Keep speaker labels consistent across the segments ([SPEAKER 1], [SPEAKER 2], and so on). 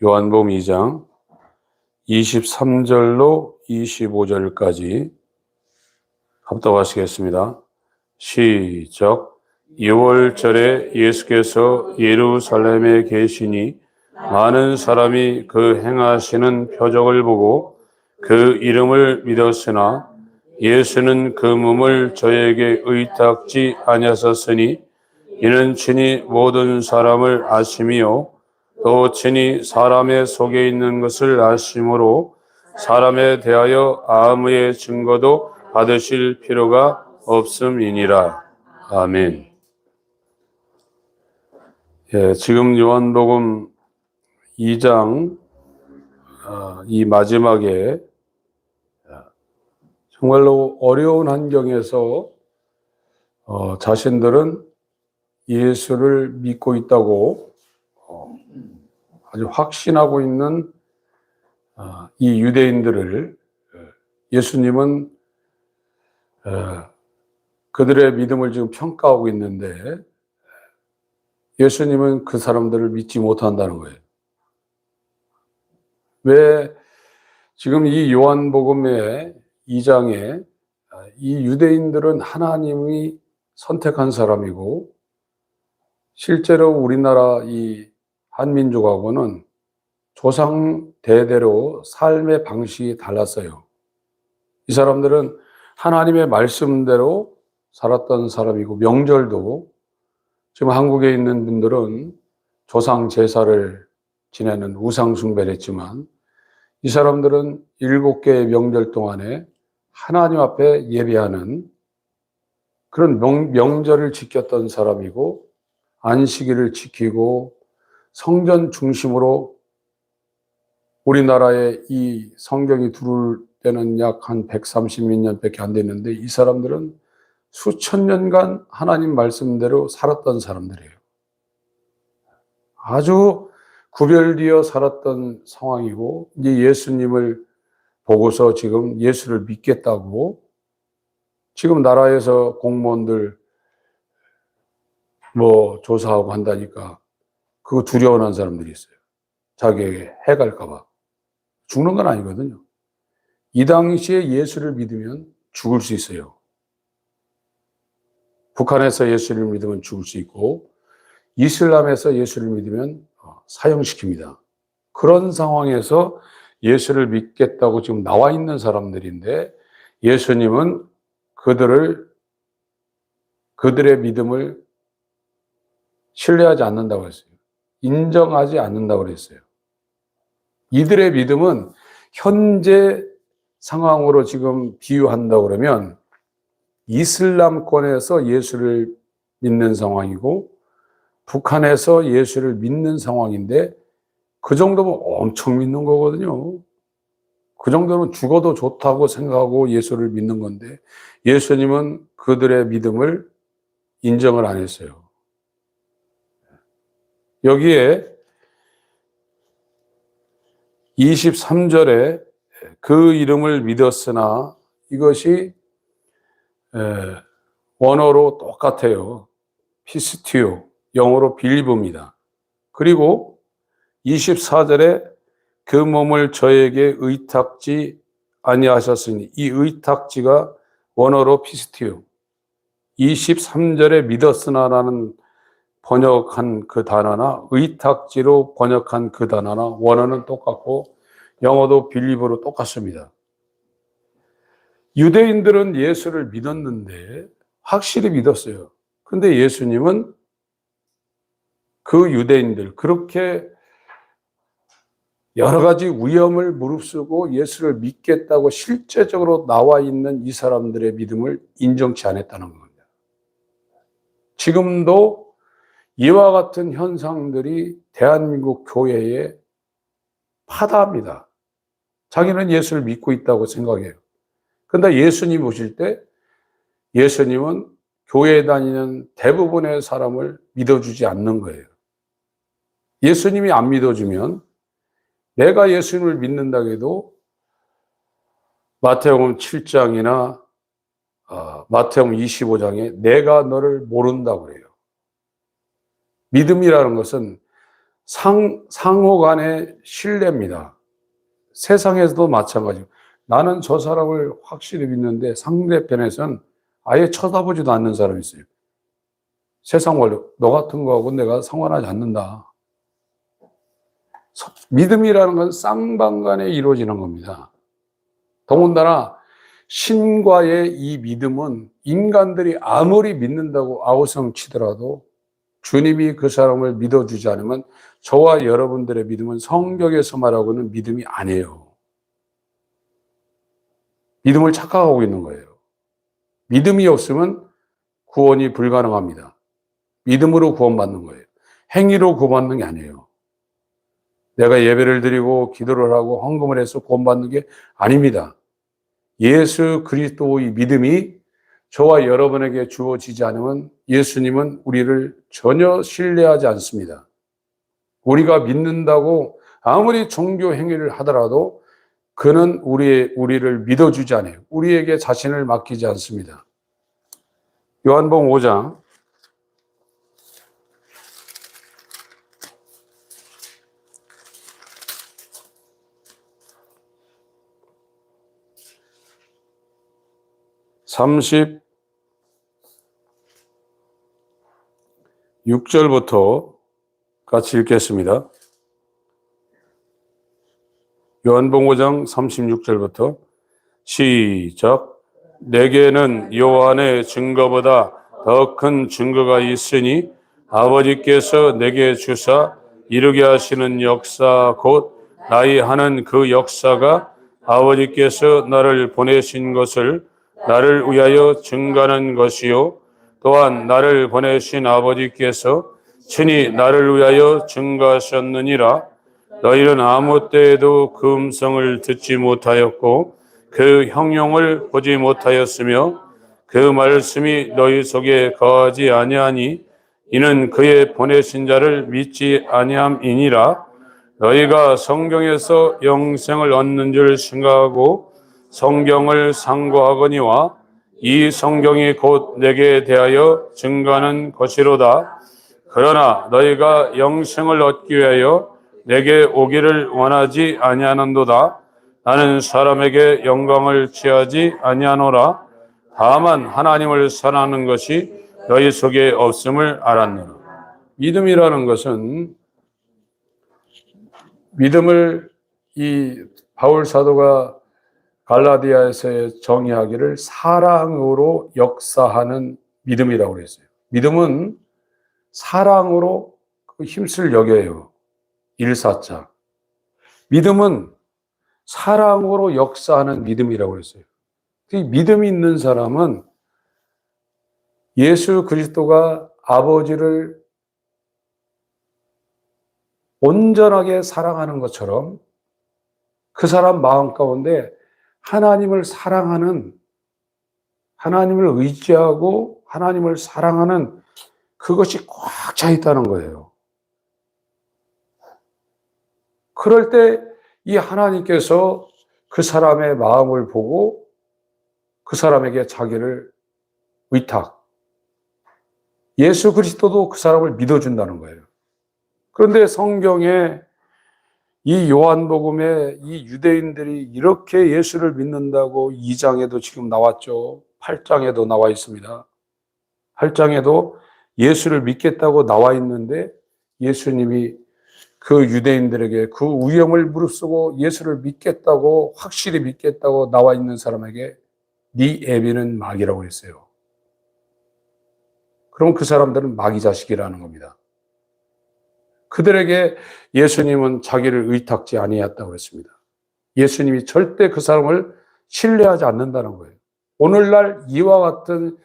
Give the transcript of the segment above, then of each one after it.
[SPEAKER 1] 요한복음 2장 23절로 25절까지 합독하시겠습니다. 시작. 6월절에 예수께서 예루살렘에 계시니 많은 사람이 그 행하시는 표적을 보고 그 이름을 믿었으나 예수는 그 몸을 저에게 의탁지 아니하셨으니 이는 친히 모든 사람을 아심이요 또 친히 사람의 속에 있는 것을 아심으로 사람에 대하여 아무의 증거도 받으실 필요가 없음이니라. 아멘. 예, 지금 요한복음 2장 이 마지막에 정말로 어려운 환경에서 자신들은 예수를 믿고 있다고 아주 확신하고 있는 이 유대인들을 예수님은 그들의 믿음을 지금 평가하고 있는데 예수님은 그 사람들을 믿지 못한다는 거예요. 왜 지금 이 요한복음의 2장에 이 유대인들은 하나님이 선택한 사람이고 실제로 우리나라 이 한민족하고는 조상 대대로 삶의 방식이 달랐어요. 이 사람들은 하나님의 말씀대로 살았던 사람이고 명절도 지금 한국에 있는 분들은 조상 제사를 지내는 우상 숭배를 했지만 이 사람들은 7개의 명절 동안에 하나님 앞에 예배하는 그런 명절을 지켰던 사람이고 안식일을 지키고 성전 중심으로 우리나라에 이 성경이 들어올 때는 약 한 130몇 년밖에 안 됐는데 이 사람들은 수천 년간 하나님 말씀대로 살았던 사람들이에요. 아주 구별되어 살았던 상황이고 이제 예수님을 보고서 지금 예수를 믿겠다고 지금 나라에서 공무원들 조사하고 한다니까 그거 두려워하는 사람들이 있어요. 자기에게 해갈까 봐. 죽는 건 아니거든요. 이 당시에 예수를 믿으면 죽을 수 있어요. 북한에서 예수를 믿으면 죽을 수 있고 이슬람에서 예수를 믿으면 사형시킵니다. 그런 상황에서 예수를 믿겠다고 지금 나와 있는 사람들인데 예수님은 그들의 믿음을 신뢰하지 않는다고 했어요. 인정하지 않는다고 그랬어요. 이들의 믿음은 현재 상황으로 지금 비유한다고 그러면 이슬람권에서 예수를 믿는 상황이고 북한에서 예수를 믿는 상황인데 그 정도면 엄청 믿는 거거든요. 그 정도면 죽어도 좋다고 생각하고 예수를 믿는 건데 예수님은 그들의 믿음을 인정을 안 했어요. 여기에 23절에 그 이름을 믿었으나 이것이 원어로 똑같아요. 피스티오, 영어로 빌리브입니다. 그리고 24절에 그 몸을 저에게 의탁지 아니하셨으니 이 의탁지가 원어로 피스티오, 23절에 믿었으나라는 번역한 그 단어나 의탁지로 번역한 그 단어나 원어는 똑같고 영어도 빌리브로 똑같습니다. 유대인들은 예수를 믿었는데 확실히 믿었어요. 그런데 예수님은 그 유대인들 그렇게 여러 가지 위험을 무릅쓰고 예수를 믿겠다고 실제적으로 나와 있는 이 사람들의 믿음을 인정치 않았다는 겁니다. 지금도 이와 같은 현상들이 대한민국 교회에 파다합니다. 자기는 예수를 믿고 있다고 생각해요. 그런데 예수님 오실 때 예수님은 교회에 다니는 대부분의 사람을 믿어주지 않는 거예요. 예수님이 안 믿어주면 내가 예수님을 믿는다 해도 마태복음 7장이나 마태복음 25장에 내가 너를 모른다고 그래요. 믿음이라는 것은 상호 간의 신뢰입니다. 세상에서도 마찬가지고 나는 저 사람을 확실히 믿는데 상대편에서는 아예 쳐다보지도 않는 사람이 있어요. 세상 원리, 너 같은 거하고 내가 상관하지 않는다. 믿음이라는 건 쌍방간에 이루어지는 겁니다. 더군다나 신과의 이 믿음은 인간들이 아무리 믿는다고 아우성 치더라도 주님이 그 사람을 믿어주지 않으면 저와 여러분들의 믿음은 성경에서 말하고는 믿음이 아니에요. 믿음을 착각하고 있는 거예요. 믿음이 없으면 구원이 불가능합니다. 믿음으로 구원받는 거예요. 행위로 구원받는 게 아니에요. 내가 예배를 드리고 기도를 하고 헌금을 해서 구원받는 게 아닙니다. 예수 그리스도의 믿음이 저와 여러분에게 주어지지 않으면 예수님은 우리를 전혀 신뢰하지 않습니다. 우리가 믿는다고 아무리 종교 행위를 하더라도 그는 우리를 믿어주지 않아요. 우리에게 자신을 맡기지 않습니다. 요한복음 5장 36절부터 같이 읽겠습니다. 요한복음 5장 36절부터 시작. 내게는 요한의 증거보다 더 큰 증거가 있으니 아버지께서 내게 주사 이루게 하시는 역사 곧 나의 하는 그 역사가 아버지께서 나를 보내신 것을 나를 위하여 증거하는 것이요 또한 나를 보내신 아버지께서 친히 나를 위하여 증거하셨느니라. 너희는 아무 때에도 그 음성을 듣지 못하였고 그 형용을 보지 못하였으며 그 말씀이 너희 속에 거하지 아니하니 이는 그의 보내신 자를 믿지 아니함이니라. 너희가 성경에서 영생을 얻는 줄 생각하고 성경을 상고하거니와 이 성경이 곧 내게 대하여 증거하는 것이로다. 그러나 너희가 영생을 얻기 위하여 내게 오기를 원하지 아니하는도다. 나는 사람에게 영광을 취하지 아니하노라. 다만 하나님을 사랑하는 것이 너희 속에 없음을 알았노라. 믿음이라는 것은 믿음을 이 바울 사도가 갈라디아에서 정의하기를 사랑으로 역사하는 믿음이라고 그랬어요. 믿음은 사랑으로 그 힘쓸 여겨요. 일사자. 믿음은 사랑으로 역사하는 믿음이라고 그랬어요. 믿음이 있는 사람은 예수 그리스도가 아버지를 온전하게 사랑하는 것처럼 그 사람 마음 가운데 하나님을 사랑하는, 하나님을 의지하고 하나님을 사랑하는 그것이 꽉 차 있다는 거예요. 그럴 때 이 하나님께서 그 사람의 마음을 보고 그 사람에게 자기를 의탁. 예수 그리스도도 그 사람을 믿어준다는 거예요. 그런데 성경에 이 요한복음에 이 유대인들이 이렇게 예수를 믿는다고 2장에도 지금 나왔죠. 8장에도 나와 있습니다. 8장에도 예수를 믿겠다고 나와 있는데 예수님이 그 유대인들에게 그 위험을 무릅쓰고 예수를 믿겠다고 확실히 믿겠다고 나와 있는 사람에게 네 애비는 마귀라고 했어요. 그럼 그 사람들은 마귀 자식이라는 겁니다. 그들에게 예수님은 자기를 의탁지 아니했다고 했습니다. 예수님이 절대 그 사람을 신뢰하지 않는다는 거예요. 오늘날 이와 같은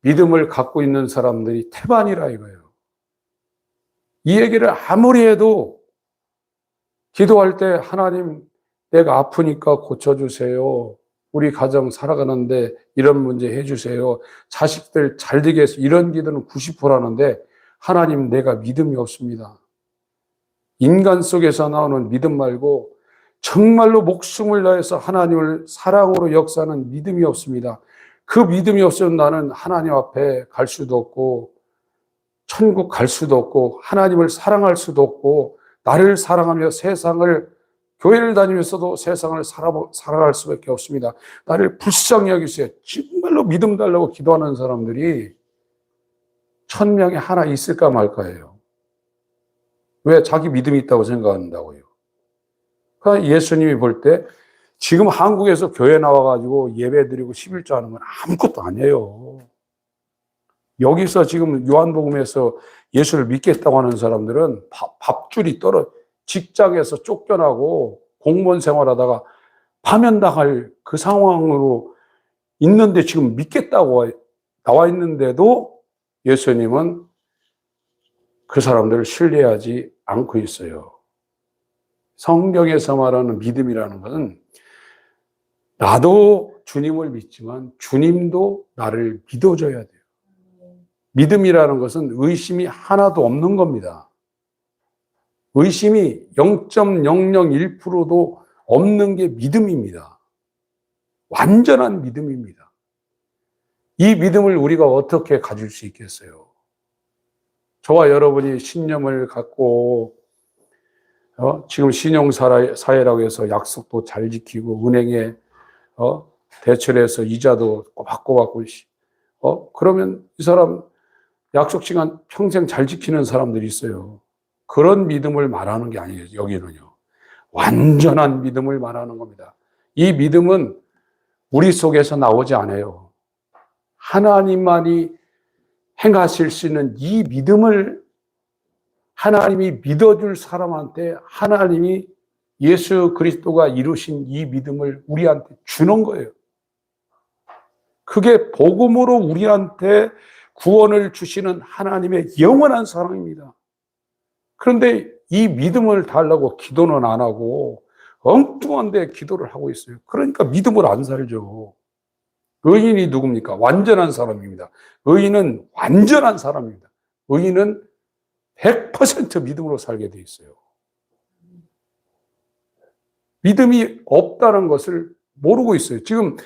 [SPEAKER 1] 믿음을 갖고 있는 사람들이 태반이라 이거예요. 이 얘기를 아무리 해도 기도할 때 하나님 내가 아프니까 고쳐주세요. 우리 가정 살아가는데 이런 문제 해주세요. 자식들 잘 되게 해서 이런 기도는 90%라는데 하나님 내가 믿음이 없습니다. 인간 속에서 나오는 믿음 말고 정말로 목숨을 다해서 하나님을 사랑으로 역사하는 믿음이 없습니다. 그 믿음이 없으면 나는 하나님 앞에 갈 수도 없고 천국 갈 수도 없고 하나님을 사랑할 수도 없고 나를 사랑하며 교회를 다니면서도 세상을 살아갈 수밖에 없습니다. 나를 불쌍히 여기세요. 정말로 믿음 달라고 기도하는 사람들이 1000명에 하나 있을까 말까예요. 왜? 자기 믿음이 있다고 생각한다고요. 그러니까 예수님이 볼 때 지금 한국에서 교회 나와가지고 예배 드리고 11조 하는 건 아무것도 아니에요. 여기서 지금 요한복음에서 예수를 믿겠다고 하는 사람들은 밥줄이 직장에서 쫓겨나고 공무원 생활하다가 파면당할 그 상황으로 있는데 지금 믿겠다고 나와 있는데도 예수님은 그 사람들을 신뢰하지 않고 있어요. 성경에서 말하는 믿음이라는 것은 나도 주님을 믿지만 주님도 나를 믿어줘야 돼요. 믿음이라는 것은 의심이 하나도 없는 겁니다. 의심이 0.001%도 없는 게 믿음입니다. 완전한 믿음입니다. 이 믿음을 우리가 어떻게 가질 수 있겠어요? 저와 여러분이 신념을 갖고 지금 신용사회라고 해서 약속도 잘 지키고 은행에 대출해서 이자도 꼬박꼬박 그러면 이 사람 약속 시간 평생 잘 지키는 사람들이 있어요. 그런 믿음을 말하는 게 아니에요. 여기는요. 완전한 믿음을 말하는 겁니다. 이 믿음은 우리 속에서 나오지 않아요. 하나님만이 행하실 수 있는 이 믿음을 하나님이 믿어줄 사람한테 하나님이 예수 그리스도가 이루신 이 믿음을 우리한테 주는 거예요. 그게 복음으로 우리한테 구원을 주시는 하나님의 영원한 사랑입니다. 그런데 이 믿음을 달라고 기도는 안 하고 엉뚱한데 기도를 하고 있어요. 그러니까 믿음을 안 살죠. 의인이 누굽니까? 완전한 사람입니다. 의인은 완전한 사람입니다. 의인은 100% 믿음으로 살게 돼 있어요. 믿음이 없다는 것을 모르고 있어요. 지금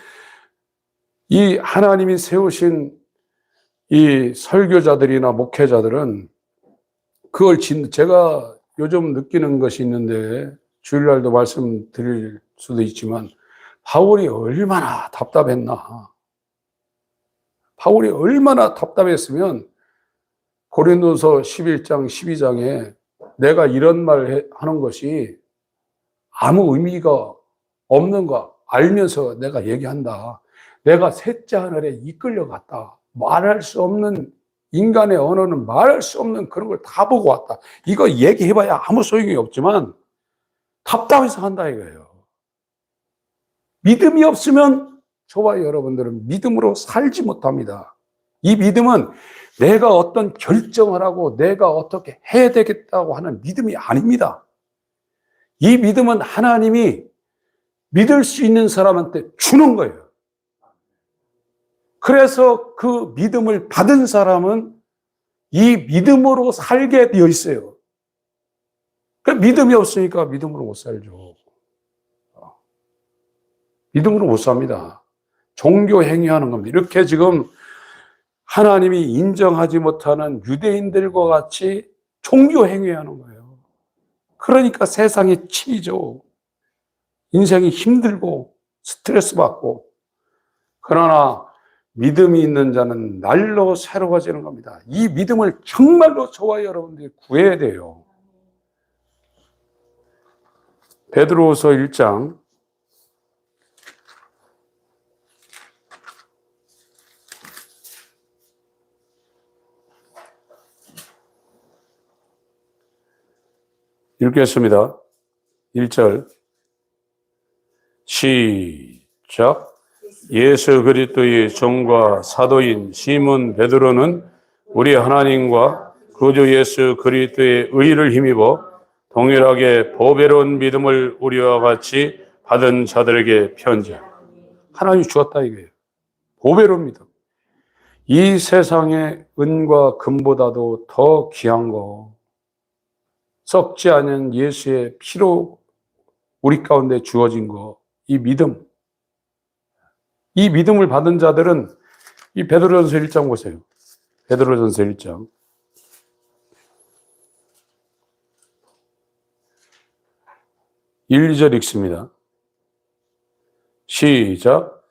[SPEAKER 1] 이 하나님이 세우신 이 설교자들이나 목회자들은 제가 요즘 느끼는 것이 있는데 주일날도 말씀드릴 수도 있지만 바울이 얼마나 답답했나. 바울이 얼마나 답답했으면 고린도서 11장 12장에 내가 이런 말 하는 것이 아무 의미가 없는 거 알면서 내가 얘기한다. 내가 셋째 하늘에 이끌려갔다. 말할 수 없는 인간의 언어는 말할 수 없는 그런 걸 다 보고 왔다. 이거 얘기해봐야 아무 소용이 없지만 답답해서 한다 이거예요. 믿음이 없으면 저와 여러분들은 믿음으로 살지 못합니다. 이 믿음은 내가 어떤 결정을 하고 내가 어떻게 해야 되겠다고 하는 믿음이 아닙니다. 이 믿음은 하나님이 믿을 수 있는 사람한테 주는 거예요. 그래서 그 믿음을 받은 사람은 이 믿음으로 살게 되어 있어요. 그 믿음이 없으니까 믿음으로 못 살죠. 믿음으로 못 삽니다. 종교 행위하는 겁니다. 이렇게 지금 하나님이 인정하지 못하는 유대인들과 같이 종교 행위하는 거예요. 그러니까 세상에 치이죠. 인생이 힘들고 스트레스 받고. 그러나 믿음이 있는 자는 날로 새로워지는 겁니다. 이 믿음을 정말로 저와 여러분들이 구해야 돼요. 베드로후서 1장 읽겠습니다. 1절 시작. 예수 그리스도의 종과 사도인 시몬 베드로는 우리 하나님과 구주 예수 그리스도의 의를 힘입어 동일하게 보배로운 믿음을 우리와 같이 받은 자들에게 편지하라. 하나님이 주었다 이거예요. 보배로운 믿음. 이 세상의 은과 금보다도 더 귀한 거, 썩지 않은 예수의 피로 우리 가운데 주어진 거, 이 믿음. 이 믿음을 받은 자들은 이 베드로전서 1장 보세요. 베드로전서 1장. 1, 2절 읽습니다. 시작.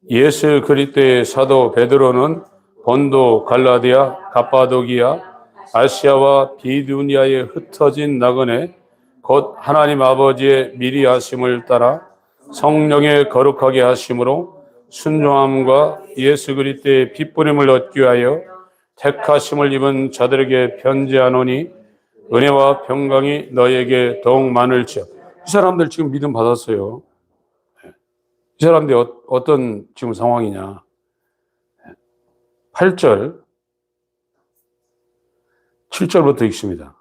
[SPEAKER 1] 예수 그리스도의 사도 베드로는 본도, 갈라디아, 갑바도기아, 아시아와 비두니아에 흩어진 나그네 곧 하나님 아버지의 미리 하심을 따라 성령의 거룩하게 하심으로 순종함과 예수 그리스도의 핏부림을 얻기 위하여 택하심을 입은 자들에게 편지하노니 은혜와 평강이 너에게 더욱 많을지어다. 이 사람들 지금 믿음 받았어요. 이 사람들이 어떤 지금 상황이냐. 8절, 7절부터 읽습니다.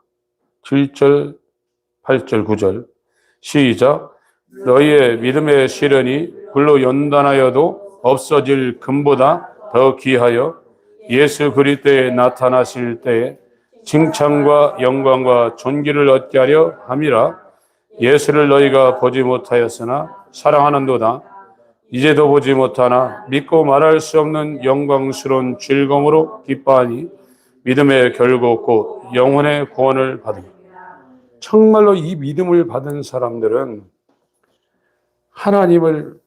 [SPEAKER 1] 7절, 8절, 9절. 시작. 너희의 믿음의 시련이 불로 연단하여도 없어질 금보다 더 귀하여 예수 그리스도에 나타나실 때에 칭찬과 영광과 존귀를 얻게 하려 함이라. 예수를 너희가 보지 못하였으나 사랑하는도다. 이제도 보지 못하나 믿고 말할 수 없는 영광스러운 즐거움으로 기뻐하니 믿음의 결국 곧 영혼의 구원을 받으니. 정말로 이 믿음을 받은 사람들은 하나님을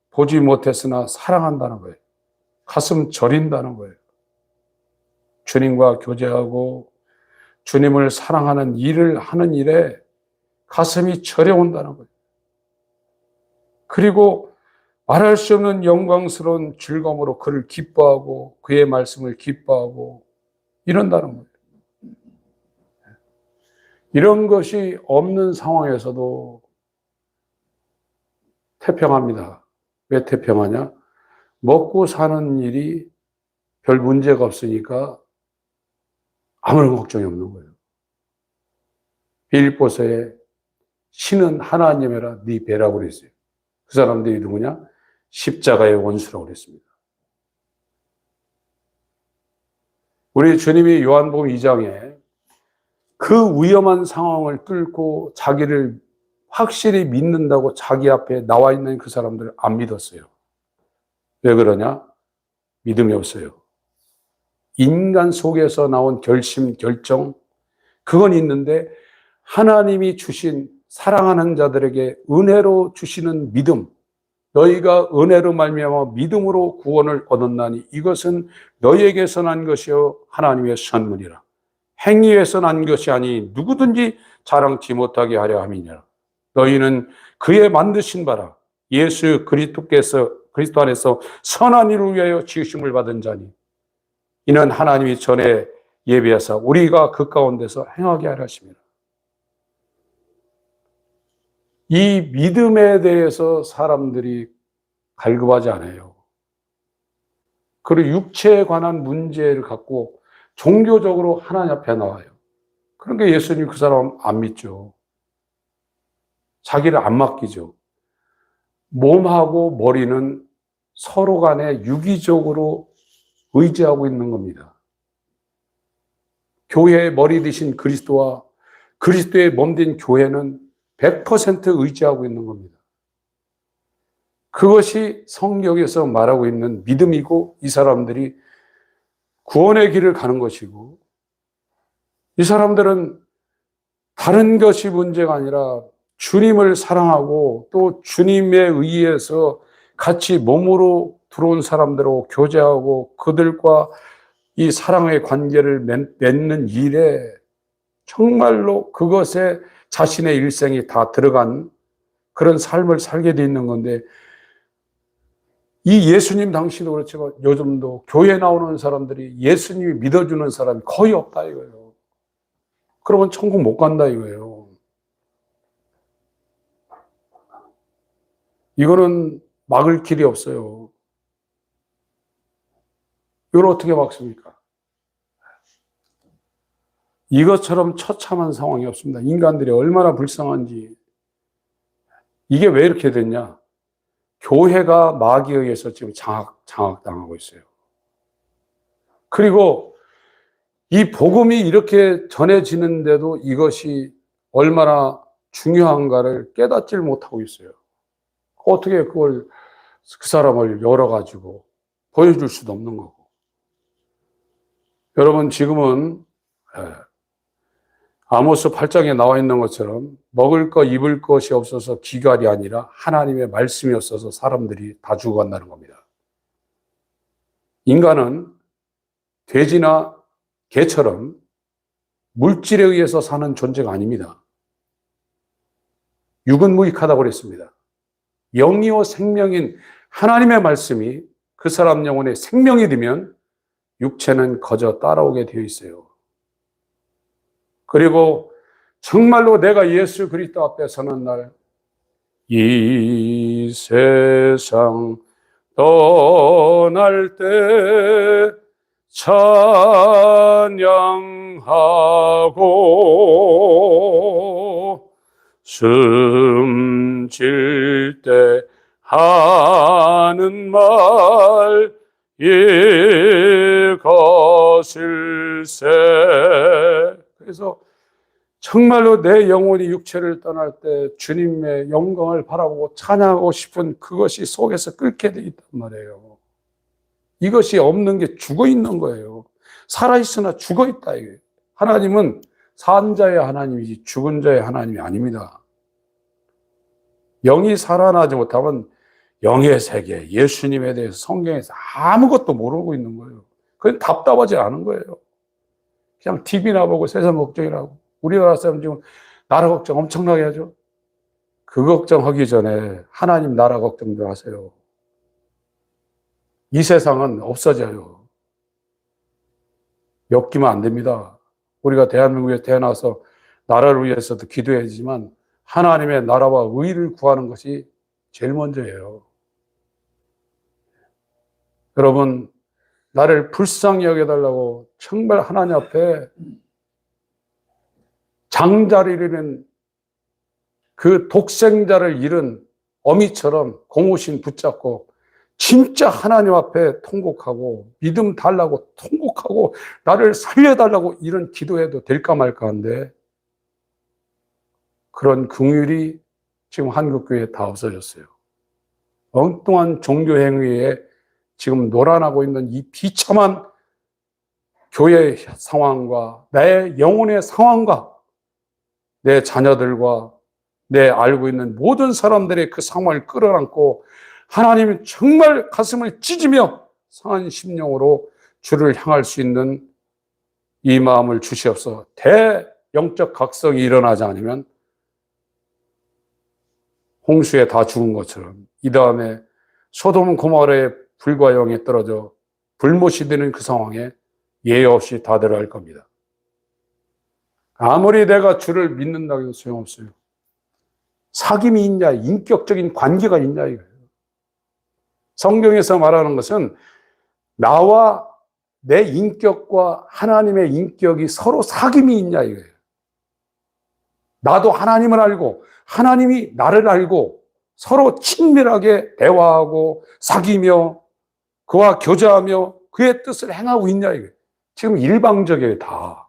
[SPEAKER 1] 보지 못했으나 사랑한다는 거예요. 가슴 저린다는 거예요. 주님과 교제하고 주님을 사랑하는 일을 하는 일에 가슴이 저려온다는 거예요. 그리고 말할 수 없는 영광스러운 즐거움으로 그를 기뻐하고 그의 말씀을 기뻐하고 이런다는 거예요. 이런 것이 없는 상황에서도 태평합니다. 왜 태평하냐? 먹고 사는 일이 별 문제가 없으니까 아무런 걱정이 없는 거예요. 빌립보서에 신은 하나님이라 네 배라고 그랬어요. 그 사람들이 누구냐? 십자가의 원수라고 그랬습니다. 우리 주님이 요한복음 2장에 그 위험한 상황을 뚫고 자기를 확실히 믿는다고 자기 앞에 나와 있는 그 사람들을 안 믿었어요. 왜 그러냐? 믿음이 없어요. 인간 속에서 나온 결심, 결정, 그건 있는데 하나님이 주신 사랑하는 자들에게 은혜로 주시는 믿음, 너희가 은혜로 말미암아 믿음으로 구원을 얻었나니 이것은 너희에게서 난 것이요 하나님의 선물이라. 행위에서 난 것이 아니 누구든지 자랑치 못하게 하려 함이니라. 너희는 그의 만드신 바라 예수 그리스도 안에서 선한 일을 위하여 지으심을 받은 자니 이는 하나님이 전에 예비하사 우리가 그 가운데서 행하게 하려 하십니다. 이 믿음에 대해서 사람들이 갈급하지 않아요. 그리고 육체에 관한 문제를 갖고 종교적으로 하나님 앞에 나와요. 그러니까 예수님 그 사람 안 믿죠. 자기를 안 맡기죠. 몸하고 머리는 서로 간에 유기적으로 의지하고 있는 겁니다. 교회의 머리 되신 그리스도와 그리스도의 몸 된 교회는 100% 의지하고 있는 겁니다. 그것이 성경에서 말하고 있는 믿음이고 이 사람들이 구원의 길을 가는 것이고 이 사람들은 다른 것이 문제가 아니라 주님을 사랑하고 또 주님에 의해서 같이 몸으로 들어온 사람들하고 교제하고 그들과 이 사랑의 관계를 맺는 일에 정말로 그것에 자신의 일생이 다 들어간 그런 삶을 살게 돼 있는 건데 이 예수님 당시도 그렇지만 요즘도 교회 나오는 사람들이 예수님이 믿어주는 사람이 거의 없다 이거예요. 그러면 천국 못 간다 이거예요. 이거는 막을 길이 없어요. 이걸 어떻게 막습니까? 이것처럼 처참한 상황이 없습니다. 인간들이 얼마나 불쌍한지. 이게 왜 이렇게 됐냐? 교회가 마귀에 의해서 지금 장악당하고 있어요. 그리고 이 복음이 이렇게 전해지는데도 이것이 얼마나 중요한가를 깨닫질 못하고 있어요. 어떻게 그걸 그 사람을 열어가지고 보여줄 수도 없는 거고. 여러분 지금은 아모스 8장에 나와 있는 것처럼 먹을 것 입을 것이 없어서 기갈이 아니라 하나님의 말씀이 없어서 사람들이 다 죽어간다는 겁니다. 인간은 돼지나 개처럼 물질에 의해서 사는 존재가 아닙니다. 육은 무익하다고 그랬습니다. 영이요 생명인 하나님의 말씀이 그 사람 영혼에 생명이 되면 육체는 거저 따라오게 되어 있어요. 그리고 정말로 내가 예수 그리스도 앞에 서는 날, 이 세상 떠날 때 찬양하고 숨질 때 하는 말 이것일세. 그래서 정말로 내 영혼이 육체를 떠날 때 주님의 영광을 바라보고 찬양하고 싶은 그것이 속에서 끓게 돼 있단 말이에요. 이것이 없는 게 죽어 있는 거예요. 살아있으나 죽어 있다 이거예요. 하나님은 산 자의 하나님이지 죽은 자의 하나님이 아닙니다. 영이 살아나지 못하면 영의 세계, 예수님에 대해서 성경에서 아무것도 모르고 있는 거예요. 그건 답답하지 않은 거예요. 그냥 TV나 보고 세상 걱정이라고. 우리나라 사람 지금 나라 걱정 엄청나게 하죠. 그 걱정하기 전에 하나님 나라 걱정 좀 하세요. 이 세상은 없어져요. 엮이면 안 됩니다. 우리가 대한민국에 태어나서 나라를 위해서도 기도해야지만 하나님의 나라와 의를 구하는 것이 제일 먼저예요. 여러분, 나를 불쌍히 여겨달라고 정말 하나님 앞에 장자를 그 독생자를 잃은 어미처럼 고무신 붙잡고 진짜 하나님 앞에 통곡하고 믿음 달라고 통곡하고 나를 살려달라고 이런 기도해도 될까 말까 한데 그런 긍휼이 지금 한국교회에 다 없어졌어요. 엉뚱한 종교행위에 지금 노란하고 있는 이 비참한 교회의 상황과 내 영혼의 상황과 내 자녀들과 내 알고 있는 모든 사람들의 그 상황을 끌어안고 하나님이 정말 가슴을 찢으며 상한 심령으로 주를 향할 수 있는 이 마음을 주시옵소서. 대영적 각성이 일어나지 않으면 홍수에 다 죽은 것처럼 이 다음에 소돔 고모라의 불과 영에 떨어져 불못이 되는 그 상황에 예외 없이 다 들어갈 겁니다. 아무리 내가 주를 믿는다고 해도 소용없어요. 사귐이 있냐, 인격적인 관계가 있냐 이거예요. 성경에서 말하는 것은 나와 내 인격과 하나님의 인격이 서로 사귐이 있냐 이거예요. 나도 하나님을 알고 하나님이 나를 알고 서로 친밀하게 대화하고 사귀며 그와 교제하며 그의 뜻을 행하고 있냐 이거예요. 지금 일방적이에요. 다.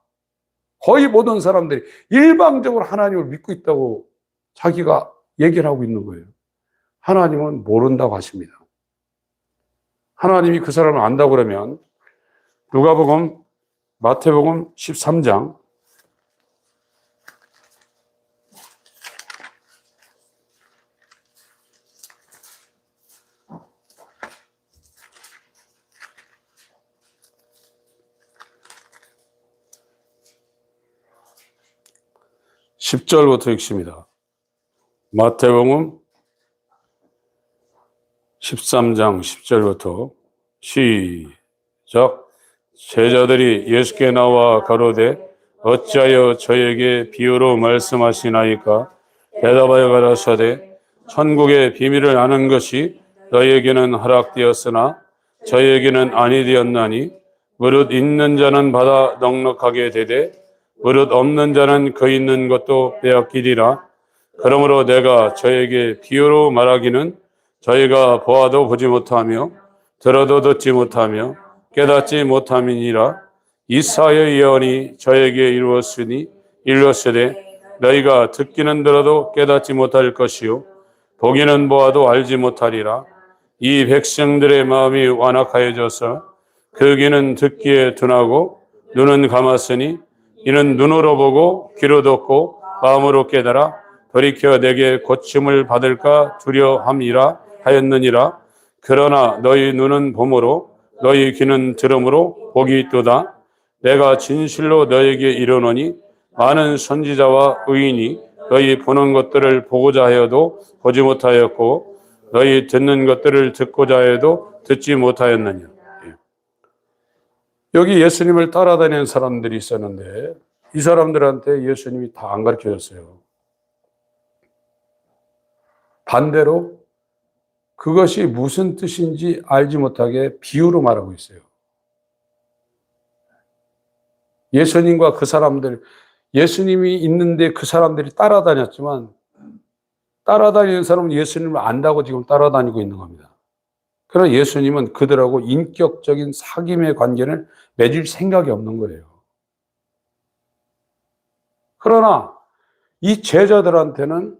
[SPEAKER 1] 거의 모든 사람들이 일방적으로 하나님을 믿고 있다고 자기가 얘기를 하고 있는 거예요. 하나님은 모른다고 하십니다. 하나님이 그 사람을 안다고 그러면 누가복음, 마태복음 13장 10절부터 읽습니다. 마태복음 13장 10절부터 시작. 제자들이 예수께 나와 가로되 어찌하여 저에게 비유로 말씀하시나이까? 대답하여 가라사대 천국의 비밀을 아는 것이 너에게는 허락되었으나 저에게는 아니 되었나니 무릇 있는 자는 받아 넉넉하게 되되 무릇 없는 자는 그 있는 것도 빼앗기리라. 그러므로 내가 저에게 비유로 말하기는 저희가 보아도 보지 못하며 들어도 듣지 못하며 깨닫지 못함이니라. 이사야의 예언이 저에게 이루었으되 너희가 듣기는 들어도 깨닫지 못할 것이요 보기는 보아도 알지 못하리라. 이 백성들의 마음이 완악하여져서 그 귀는 듣기에 둔하고 눈은 감았으니 이는 눈으로 보고 귀로 듣고 마음으로 깨달아 돌이켜 내게 고침을 받을까 두려함이라 하였느니라. 그러나 너희 눈은 봄으로 너희 귀는 들음으로 복이 있도다. 내가 진실로 너에게 이르노니 많은 선지자와 의인이 너희 보는 것들을 보고자 하여도 보지 못하였고 너희 듣는 것들을 듣고자 해도 듣지 못하였느냐. 여기 예수님을 따라다니는 사람들이 있었는데 이 사람들한테 예수님이 다 안 가르쳐줬어요. 반대로 그것이 무슨 뜻인지 알지 못하게 비유로 말하고 있어요. 예수님과 그 사람들, 예수님이 있는데 그 사람들이 따라다녔지만 따라다니는 사람은 예수님을 안다고 지금 따라다니고 있는 겁니다. 그러나 예수님은 그들하고 인격적인 사귐의 관계를 맺을 생각이 없는 거예요. 그러나 이 제자들한테는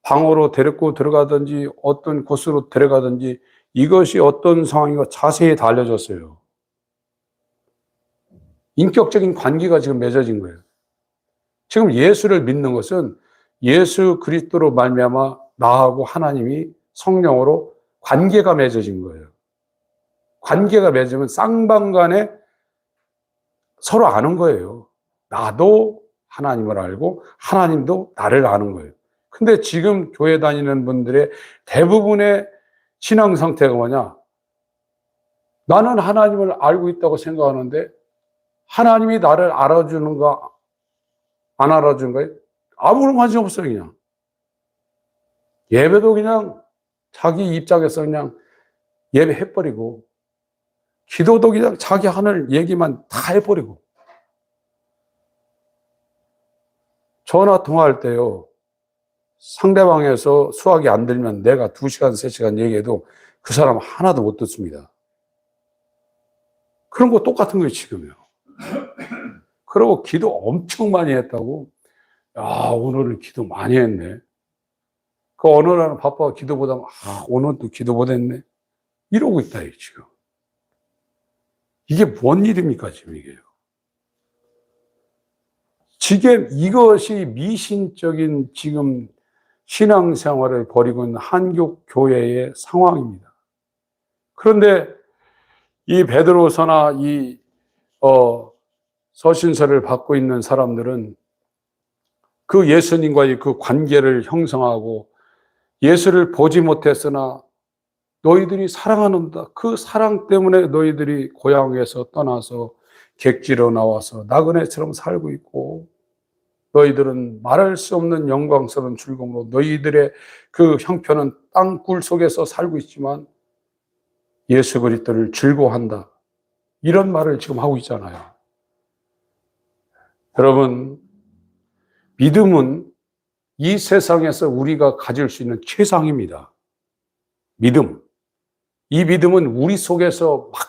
[SPEAKER 1] 방으로 데리고 들어가든지 어떤 곳으로 데려가든지 이것이 어떤 상황인가 자세히 다 알려줬어요. 인격적인 관계가 지금 맺어진 거예요. 지금 예수를 믿는 것은 예수 그리스도로 말미암아 나하고 하나님이 성령으로 관계가 맺어진 거예요. 관계가 맺으면 쌍방간에 서로 아는 거예요. 나도 하나님을 알고 하나님도 나를 아는 거예요. 근데 지금 교회 다니는 분들의 대부분의 신앙 상태가 뭐냐? 나는 하나님을 알고 있다고 생각하는데 하나님이 나를 알아주는가 안 알아주는 거예요? 아무런 관심 없어요. 그냥 예배도 그냥 자기 입장에서 그냥 예배해버리고 기도도 그냥 자기 하늘 얘기만 다 해버리고 전화 통화할 때요 상대방에서 수학이 안 들면 내가 2시간 3시간 얘기해도 그 사람 하나도 못 듣습니다. 그런 거 똑같은 거예요 지금요. 그리고 기도 엄청 많이 했다고 야 오늘은 기도 많이 했네. 그 어느 날은 바빠 기도 못하면 오늘도 기도 못했네 이러고 있다 지금. 이게 뭔 일입니까 지금 이게요. 지금 이것이 미신적인 지금 신앙생활을 벌이고 있는 한국 교회의 상황입니다. 그런데 이 베드로서나 이 서신서를 받고 있는 사람들은 그 예수님과의 그 관계를 형성하고 예수를 보지 못했으나 너희들이 사랑하는다. 그 사랑 때문에 너희들이 고향에서 떠나서 객지로 나와서 나그네처럼 살고 있고 너희들은 말할 수 없는 영광스러운 즐거움으로 너희들의 그 형편은 땅굴 속에서 살고 있지만 예수 그리스도를 즐거워한다. 이런 말을 지금 하고 있잖아요. 여러분, 믿음은 이 세상에서 우리가 가질 수 있는 최상입니다. 믿음. 이 믿음은 우리 속에서 막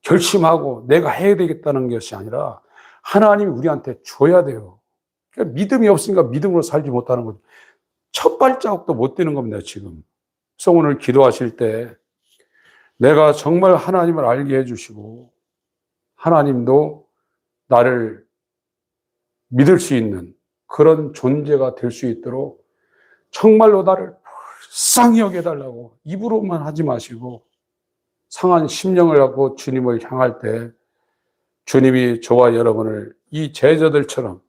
[SPEAKER 1] 결심하고 내가 해야 되겠다는 것이 아니라 하나님이 우리한테 줘야 돼요. 그러니까 믿음이 없으니까 믿음으로 살지 못하는 거죠. 첫 발자국도 못 떼는 겁니다, 지금. 그래서 오늘 기도하실 때 내가 정말 하나님을 알게 해주시고 하나님도 나를 믿을 수 있는 그런 존재가 될 수 있도록 정말로 나를 불쌍히 여겨달라고 입으로만 하지 마시고 상한 심령을 갖고 주님을 향할 때 주님이 저와 여러분을 이 제자들처럼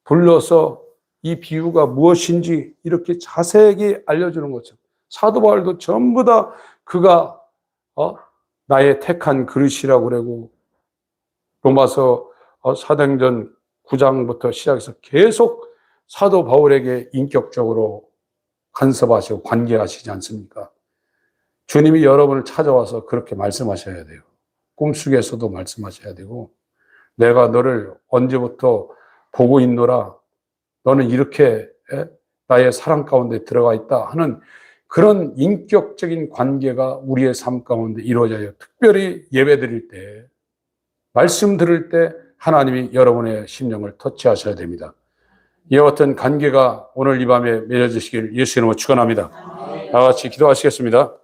[SPEAKER 1] 불러서 이 비유가 무엇인지 이렇게 자세하게 알려주는 것처럼 사도 바울도 전부 다 그가 나의 택한 그릇이라고 그러고 로마서 사도행전 9장부터 시작해서 계속 사도 바울에게 인격적으로 간섭하시고 관계하시지 않습니까? 주님이 여러분을 찾아와서 그렇게 말씀하셔야 돼요. 꿈속에서도 말씀하셔야 되고 내가 너를 언제부터 보고 있노라 너는 이렇게 나의 사랑 가운데 들어가 있다 하는 그런 인격적인 관계가 우리의 삶 가운데 이루어져요. 특별히 예배 드릴 때 말씀 들을 때 하나님이 여러분의 심령을 터치하셔야 됩니다. 이와 같은 관계가 오늘 이 밤에 맺어지시길 예수 이름으로 축원합니다. 다 같이 기도하시겠습니다.